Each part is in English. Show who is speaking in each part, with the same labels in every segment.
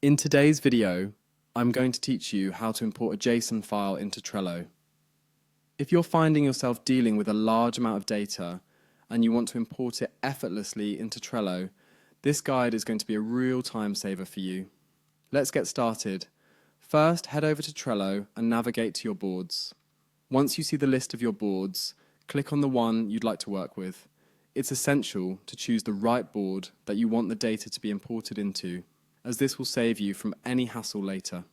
Speaker 1: In today's video, I'm going to teach you how to import a JSON file into Trello. If you're finding yourself dealing with a large amount of data and you want to import it effortlessly into Trello, this guide is going to be a real time saver for you. Let's get started. First, head over to Trello and navigate to your boards. Once you see the list of your boards, click on the one you'd like to work with. It's essential to choose the right board that you want the data to be imported into, as this will save you from any hassle later.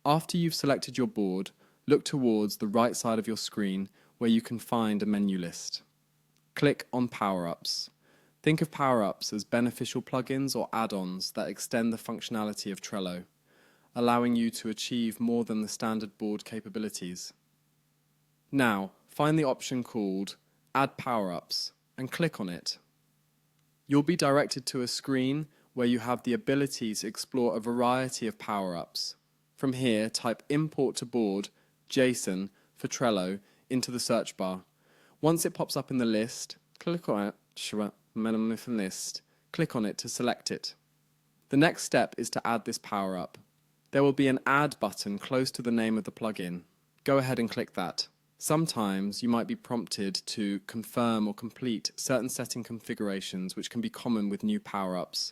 Speaker 1: After you've selected your board, look towards the right side of your screen where you can find a menu list. Click on Power-Ups. Think of Power-Ups as beneficial plugins or add-ons that extend the functionality of Trello, allowing you to achieve more than the standard board capabilities. Now, find the option called Add Power-Ups and click on it. You'll be directed to a screen where you have the ability to explore a variety of power-ups. From here, type Import to Board JSON for Trello into the search bar. Once it pops up in the list, click on it to select it. The next step is to add this power-up. There will be an Add button close to the name of the plugin. Go ahead and click that. Sometimes you might be prompted to confirm or complete certain setting configurations which can be common with new power-ups,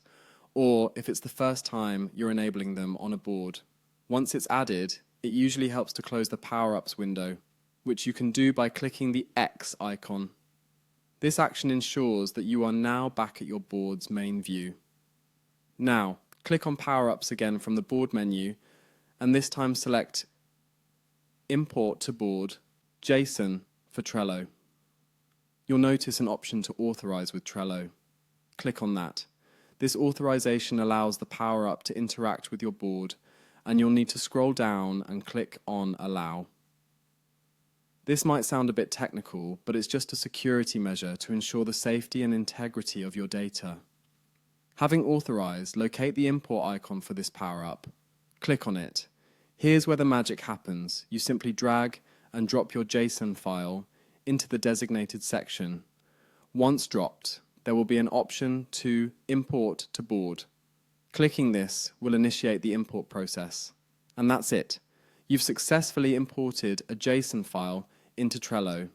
Speaker 1: or if it's the first time you're enabling them on a board. Once it's added, it usually helps to close the Power-Ups window, which you can do by clicking the X icon. This action ensures that you are now back at your board's main view. Now, click on Power-Ups again from the board menu, and this time select Import to Board JSON for Trello. You'll notice an option to authorize with Trello. Click on that. This authorization allows the power-up to interact with your board, and you'll need to scroll down and click on Allow. This might sound a bit technical, but it's just a security measure to ensure the safety and integrity of your data. Having authorized, locate the import icon for this power-up. Click on it. Here's where the magic happens. You simply drag and drop your JSON file into the designated section. Once dropped, there will be an option to Import to Board. Clicking this will initiate the import process. And that's it. You've successfully imported a JSON file into Trello.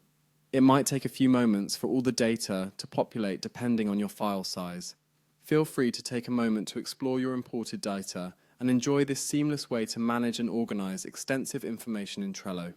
Speaker 1: It might take a few moments for all the data to populate depending on your file size. Feel free to take a moment to explore your imported data and enjoy this seamless way to manage and organize extensive information in Trello.